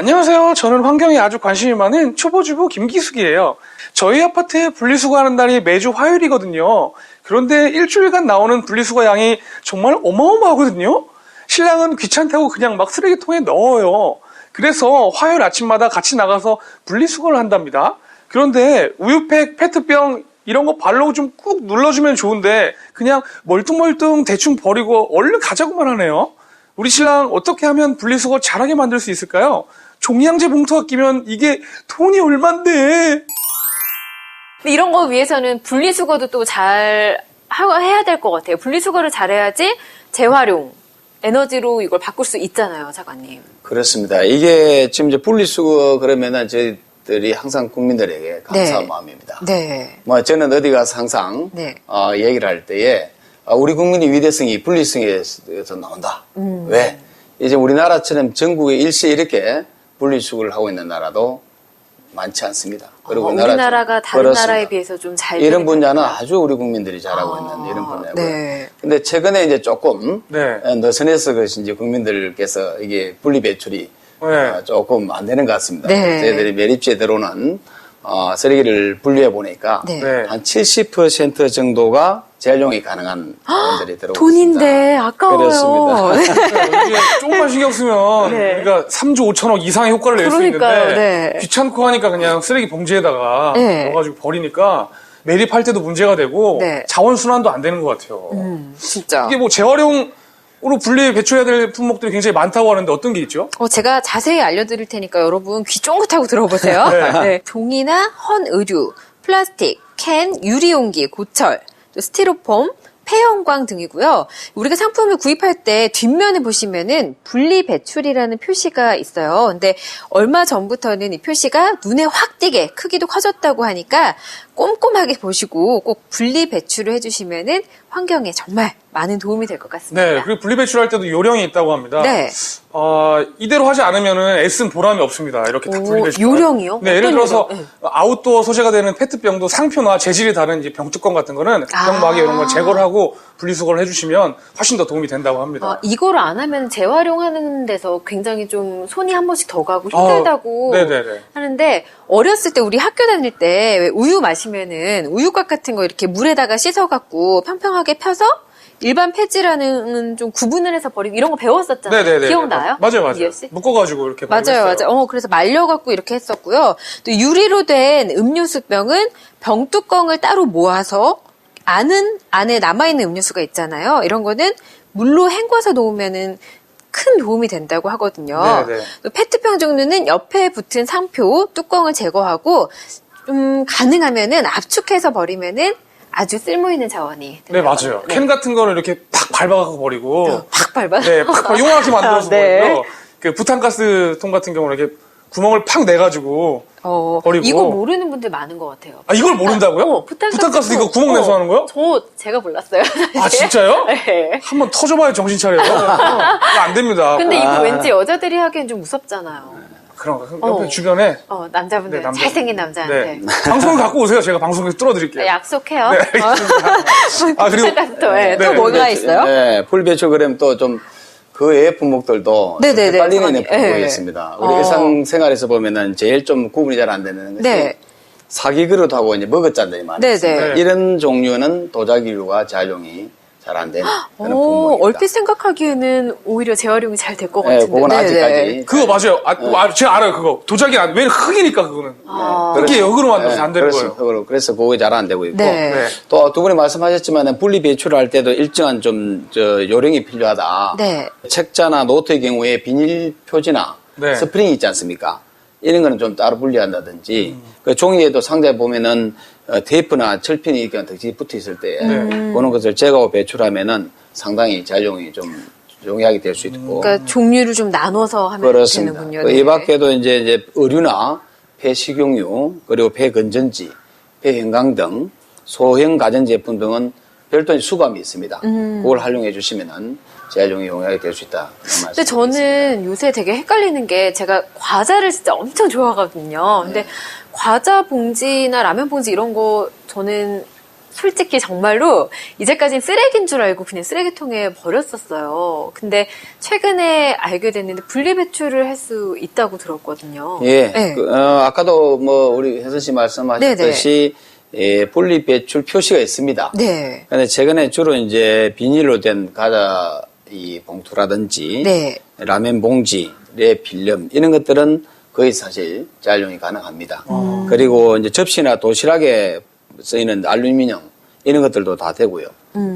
안녕하세요. 저는 환경에 아주 관심이 많은 초보주부 김기숙이에요. 저희 아파트에 분리수거하는 날이 매주 화요일이거든요. 그런데 일주일간 나오는 분리수거 양이 정말 어마어마하거든요. 신랑은 귀찮다고 그냥 막 쓰레기통에 넣어요. 그래서 화요일 아침마다 같이 나가서 분리수거를 한답니다. 그런데 우유팩, 페트병 이런 거 발로 좀 꾹 눌러주면 좋은데 그냥 멀뚱멀뚱 대충 버리고 얼른 가자고만 하네요. 우리 신랑 어떻게 하면 분리수거 잘하게 만들 수 있을까요? 종량제 봉투가 끼면 이게 돈이 얼만데. 근데 이런 거 위해서는 분리수거도 또 잘 해야 될 것 같아요. 분리수거를 잘해야지 재활용, 에너지로 이걸 바꿀 수 있잖아요, 작가님. 그렇습니다. 이게 지금 이제 분리수거 그러면은 저희들이 항상 국민들에게 감사한 네. 마음입니다. 네. 뭐 저는 어디 가서 항상 네. 얘기를 할 때에 우리 국민의 위대성이 분리수거에서 나온다. 왜? 이제 우리나라처럼 전국에 일시에 이렇게 분리수거를 하고 있는 나라도 많지 않습니다. 그리고 우리나라가 다른 그렇습니다. 나라에 비해서 좀 잘 이런 분야는 아주 우리 국민들이 잘하고 있는 이런 분야고요. 네. 근데 최근에 이제 조금 네. 느슨해서 이제 국민들께서 이게 분리 배출이 네. 조금 안 되는 것 같습니다. 네. 저희들이 매립지에 들어오는 쓰레기를 분류해 보니까 네. 네. 한 70% 정도가 재활용이 가능한 자원들이 들어오고 돈인데 있습니다. 아까워요. 그렇습니다. 이게 조금만 신경 쓰면 네. 우리가 3조 5천억 이상의 효과를 낼 수 그러니까요, 있는데 네. 귀찮고 하니까 그냥 쓰레기 봉지에다가 네. 넣어가지고 버리니까 매립할 때도 문제가 되고 네. 자원순환도 안 되는 것 같아요. 진짜. 이게 뭐 재활용으로 분리 배출해야 될 품목들이 굉장히 많다고 하는데 어떤 게 있죠? 제가 자세히 알려드릴 테니까 여러분 귀 쫑긋하고 들어보세요. 네. 네. 종이나 헌 의류, 플라스틱, 캔, 유리용기, 고철, 또 스티로폼, 폐형광 등이고요. 우리가 상품을 구입할 때 뒷면에 보시면은 분리 배출이라는 표시가 있어요. 근데 얼마 전부터는 이 표시가 눈에 확 띄게 크기도 커졌다고 하니까 꼼꼼하게 보시고 꼭 분리 배출을 해주시면은 환경에 정말 많은 도움이 될 것 같습니다. 네, 그리고 분리 배출할 때도 요령이 있다고 합니다. 네. 이대로 하지 않으면은 애쓴 보람이 없습니다. 이렇게 다 분리 배출. 요령이요? 네, 예를 어떤 들어서 요령? 네. 아웃도어 소재가 되는 페트병도 상표나 재질이 다른 이제 병뚜껑 같은 거는 병막에 이런 걸 제거를 하고 분리수거를 해주시면 훨씬 더 도움이 된다고 합니다. 이거를 안 하면 재활용하는 데서 굉장히 좀 손이 한 번씩 더 가고 힘들다고 네네네. 하는데 어렸을 때 우리 학교 다닐 때 왜 우유 마시면은 우유곽 같은 거 이렇게 물에다가 씻어갖고 평평하게 펴서 일반 폐지라는 좀 구분을 해서 버리고 이런 거 배웠었잖아요. 네네네. 기억나요? 맞아요. 이열 씨? 묶어가지고 이렇게 맞아요, 버리겠어요. 맞아요. 그래서 말려갖고 이렇게 했었고요. 또 유리로 된 음료수병은 병뚜껑을 따로 모아서 안에 남아있는 음료수가 있잖아요. 이런 거는 물로 헹궈서 놓으면은 큰 도움이 된다고 하거든요. 네네. 또 페트병 종류는 옆에 붙은 상표, 뚜껑을 제거하고 가능하면은 압축해서 버리면은 아주 쓸모있는 자원이 네, 된다고 맞아요. 합니다. 캔 같은 거를 이렇게 팍 밟아갖고 버리고. 팍 밟아. 네, 팍 요만하게 만들어서 네. 버리고요. 그 부탄가스 통 같은 경우는 이렇게 구멍을 팍 내가지고 버리고. 이거 모르는 분들 많은 것 같아요. 이걸 모른다고요? 부탄가스 이거 구멍 내서 하는 거요? 제가 몰랐어요. 사실. 아, 진짜요? 네. 한번 터져봐야 정신 차려요. 이거 안 됩니다. 근데 이거 왠지 여자들이 하기엔 좀 무섭잖아요. 그런 거. 옆에 주변에. 남자분들. 네, 남자. 잘생긴 남자한테. 네. 방송을 갖고 오세요. 제가 방송에서 뚫어드릴게요. 약속해요. 네, 알겠습니다. 그리고. 네, 또 네. 뭐가 있어요? 네, 분리배출 그러면 또 좀 그 외의 품목들도 네네네, 빨리 있는 잠깐만요. 품목이 네. 있습니다. 우리 일상생활에서 보면은 제일 좀 구분이 잘 안 되는 것이 네. 사기 그릇하고 이제 머그잔들이 많이 네네. 있습니다. 네. 이런 종류는 도자기류가 재활용이 잘 안 되는 그런 품목입니다. 얼핏 생각하기에는 오히려 재활용이 잘 될 것 네, 같은데. 그건 네네. 아직까지 그거 맞아요. 제가 알아요, 그거. 도자기 왜 흙이니까, 그거는. 흙이 흙으로 만들어서 안 되는 거예요. 그래서 그게 잘 안 되고 있고 네. 네. 또 두 분이 말씀하셨지만 분리 배출을 할 때도 일정한 좀 요령이 필요하다. 네. 책자나 노트의 경우에 비닐 표지나 네. 스프링이 있지 않습니까? 이런 거는 좀 따로 분리한다든지 그 종이에도 상자에 보면은 테이프나 철핀이 이렇게 덕지 붙어 있을 때 그런 것을 제거하고 배출하면은 상당히 재활용이 좀 용이하게 될 수 있고 그러니까 종류를 좀 나눠서 하면 그렇습니다. 되는군요. 그 네. 이 밖에도 이제 의류나 폐식용유 그리고 폐건전지, 폐형광 등 소형 가전제품 등은 별도의 수감이 있습니다. 그걸 활용해 주시면은 재활용이 용이하게 될 수 있다. 근데 저는 요새 되게 헷갈리는 게 제가 과자를 진짜 엄청 좋아하거든요. 근데 과자 봉지나 라면 봉지 이런 거 저는 솔직히 정말로 이제까지는 쓰레기인 줄 알고 그냥 쓰레기통에 버렸었어요. 근데 최근에 알게 됐는데 분리배출을 할 수 있다고 들었거든요. 예. 네. 아까도 뭐 우리 혜선 씨 말씀하셨듯이 예, 분리배출 표시가 있습니다. 네. 근데 최근에 주로 이제 비닐로 된 과자 이 봉투라든지 네. 라면 봉지의 필름 이런 것들은 거의 사실 재활용이 가능합니다. 그리고 이제 접시나 도시락에 쓰이는 알루미늄 이런 것들도 다 되고요.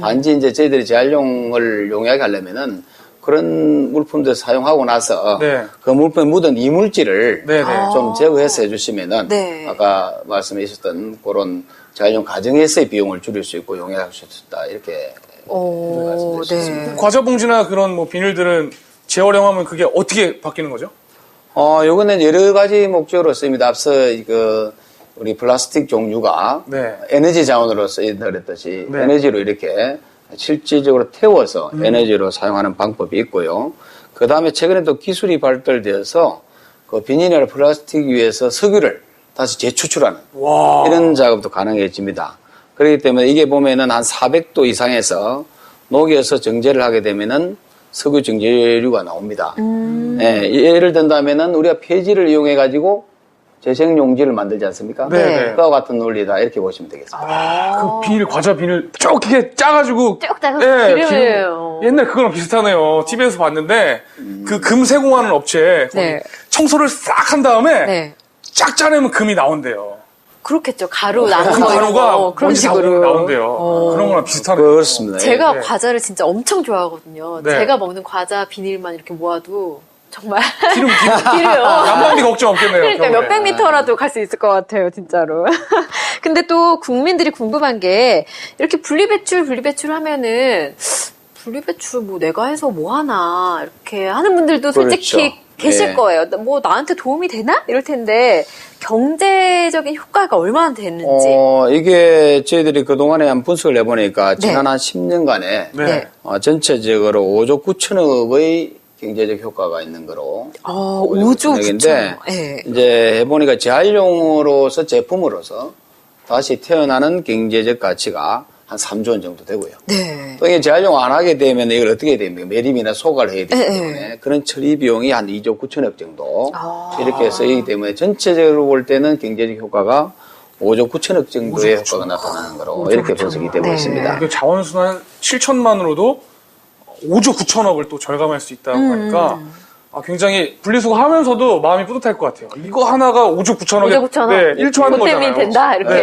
단지 이제 저희들이 재활용을 용이하게 하려면은 그런 물품들 사용하고 나서 네. 그 물품에 묻은 이물질을 네, 네. 좀 제거해서 해주시면은 네. 아까 말씀해 주셨던 그런 재활용 과정에서의 비용을 줄일 수 있고 용이할 수 있다 이렇게 오, 네. 과자 봉지나 그런 뭐 비닐들은 재활용하면 그게 어떻게 바뀌는 거죠? 요거는 여러 가지 목적으로 쓰입니다. 앞서 우리 플라스틱 종류가 네. 에너지 자원으로 쓰인다 그랬듯이 네. 에너지로 이렇게 실질적으로 태워서 에너지로 사용하는 방법이 있고요. 그 다음에 최근에 또 기술이 발달되어서 그 비닐이나 플라스틱 위에서 석유를 다시 재추출하는 와. 이런 작업도 가능해집니다. 그렇기 때문에 이게 보면은 한 400도 이상에서 녹여서 정제를 하게 되면은 석유 정제류가 나옵니다. 예, 예를 든다면은 우리가 폐지를 이용해 가지고 재생용지를 만들지 않습니까? 네. 그와 같은 논리다 이렇게 보시면 되겠습니다. 그 비닐, 과자 비닐 쭉 이렇게 짜가지고. 쭉 짜서 네, 기름을. 옛날 그거랑 비슷하네요. TV에서 봤는데, 그 금 세공하는 업체, 거기 네. 청소를 싹 한 다음에, 네. 쫙 짜내면 금이 나온대요. 그렇겠죠. 가루 나는 그 거 이런 가루가 거. 그런 먼지 다 보면 식으로. 나온대요. 그런 거랑 비슷하네요. 그렇습니다. 제가 네. 과자를 진짜 엄청 좋아하거든요. 네. 제가 먹는 과자 비닐만 이렇게 모아도 정말 기름. 기름. 난방비 걱정 없겠네요. 그러니까 겨울에. 몇백 미터라도 갈 수 있을 것 같아요, 진짜로. 근데 또 국민들이 궁금한 게 이렇게 분리배출 하면은 분리배출 뭐 내가 해서 뭐 하나 이렇게 하는 분들도 솔직히 그렇죠. 계실 네. 거예요. 뭐 나한테 도움이 되나? 이럴 텐데 경제적인 효과가 얼마나 되는지. 이게 저희들이 그동안에 한 분석을 해보니까 지난 한 10년간에 네. 전체적으로 5조 9천억의 경제적 효과가 있는 거로 5조 9천. 네. 이제 해보니까 재활용으로서 제품으로서 다시 태어나는 경제적 가치가 한 3조 원 정도 되고요. 네. 또 이게 재활용 안 하게 되면 이걸 어떻게 해야 됩니까? 매립이나 소가를 해야 되기 네, 때문에 그런 처리 비용이 한 2조 9천억 정도 아. 이렇게 쓰이기 때문에 전체적으로 볼 때는 경제적 효과가 5조 9천억 정도의 효과가 나타나는 거로 5조 이렇게 9천억. 분석이 되고 네. 있습니다. 그 자원순환 7천만으로도 5조 9천억을 또 절감할 수 있다고 하니까 굉장히 분리수거 하면서도 마음이 뿌듯할 것 같아요. 이거 하나가 5조 9천억에 5조 9천억. 네, 1초 하는 그것 때문에 거잖아요. 된다 이렇게.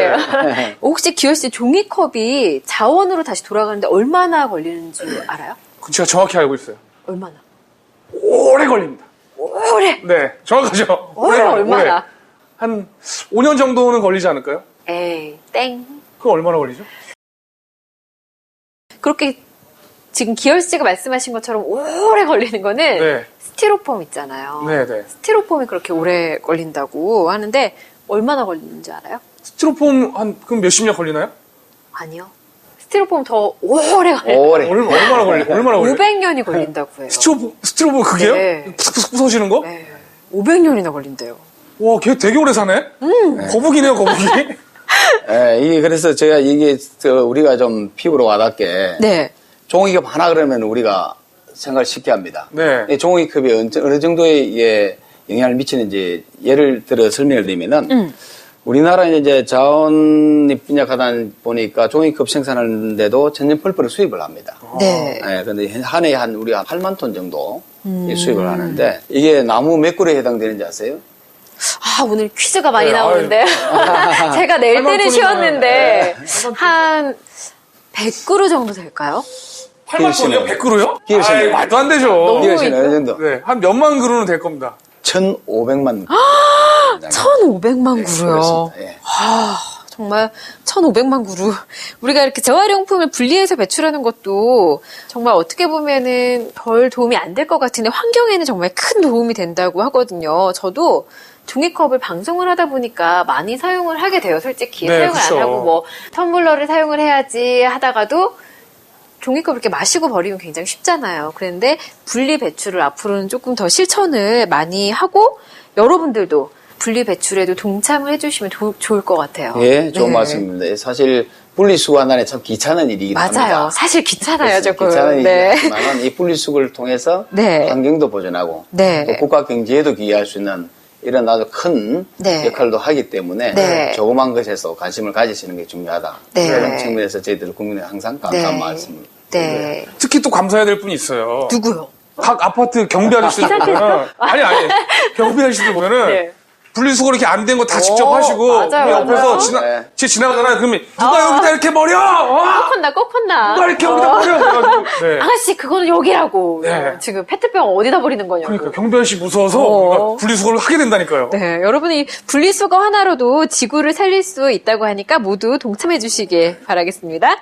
네. 혹시 기열 씨 종이컵이 자원으로 다시 돌아가는데 얼마나 걸리는 줄 알아요? 그 제가 정확히 알고 있어요. 얼마나? 오래 걸립니다. 오래. 네, 정확하죠. 오래 걸려요, 얼마나? 오래. 한 5년 정도는 걸리지 않을까요? 에이, 땡. 그거 얼마나 걸리죠? 그렇게 지금 기열 씨가 말씀하신 것처럼 오래 걸리는 거는 네. 스티로폼 있잖아요. 네, 네. 스티로폼이 그렇게 오래 걸린다고 하는데 얼마나 걸리는지 알아요? 스티로폼 그럼 몇십 년 걸리나요? 아니요. 스티로폼 더 오래 걸려요. 오래. 얼마나 걸려요? 500년이 걸린다고 해요. 스티로폼 그게요? 네. 푸석푸석 부서지는 거? 네. 500년이나 걸린대요. 와, 걔 되게 오래 사네? 거북이네요, 거북이. 예, 이게 그래서 제가 이게 우리가 좀 피부로 와닿게 네. 종이컵 하나 그러면 우리가 생각을 쉽게 합니다. 네. 이 종이컵이 어느 정도의 이게 영향을 미치는지 예를 들어 설명을 드리면은 우리나라는 이제 자원이 빈약하다 보니까 종이컵 생산하는데도 천연펄펄을 수입을 합니다. 네. 예, 근데 한 해에 우리가 8만 톤 정도 수입을 하는데 이게 나무 몇 그루에 해당되는지 아세요? 아, 오늘 퀴즈가 많이 네, 나오는데. 제가 내일 때는 8만 톤이면, 쉬었는데, 네. 한 100그루 정도 될까요? 8만 톤이요? 100그루요? 기르시네요. 아이, 말도 안 되죠. 너무 이해하시나요? 어느 정도? 네, 한 몇만 그루는 될 겁니다. 1,500만. 1,500만 네, 그루요. 그렇습니다. 예. 정말 1,500만 그루. 우리가 이렇게 재활용품을 분리해서 배출하는 것도 정말 어떻게 보면은 별 도움이 안 될 것 같은데 환경에는 정말 큰 도움이 된다고 하거든요. 저도 종이컵을 방송을 하다 보니까 많이 사용을 하게 돼요. 솔직히 네, 사용을 그쵸. 안 하고 뭐 텀블러를 사용을 해야지 하다가도 종이컵을 이렇게 마시고 버리면 굉장히 쉽잖아요. 그런데 분리 배출을 앞으로는 조금 더 실천을 많이 하고 여러분들도 분리 배출에도 동참을 해주시면 좋을 것 같아요. 예, 좋은 네. 말씀입니다. 사실 분리수거한다는 참 귀찮은 일이긴 맞아요. 합니다. 사실 귀찮아요, 조금. 귀찮은 네. 일이지만 이 분리수거를 통해서 네. 환경도 보존하고 네. 또 국가 경제에도 기여할 수 있는 이런 아주 큰 네. 역할도 하기 때문에 네. 조그만 것에서 관심을 가지시는 게 중요하다. 네. 그런 측면에서 저희들 국민에 항상 감사한 네. 말씀입니다. 네. 특히 또 감사해야 될 분이 있어요. 누구요? 각 아파트 경비 아저씨들 보면은 아니 경비 아저씨들 보면은 네. 분리수거 이렇게 안 된 거 다 직접 오, 하시고 맞아요, 옆에서 맞아요. 지나가잖아요. 그러면 누가 여기다 이렇게 버려? 꼭 혼나. 누가 이렇게 여기다 버려? 그래가지고 네. 아가씨, 그거는 여기라고. 네. 지금 페트병 어디다 버리는 거냐고. 그러니까 경비 아저씨 무서워서 우리가 분리수거를 하게 된다니까요. 네, 여러분이 분리수거 하나로도 지구를 살릴 수 있다고 하니까 모두 동참해 주시길 바라겠습니다.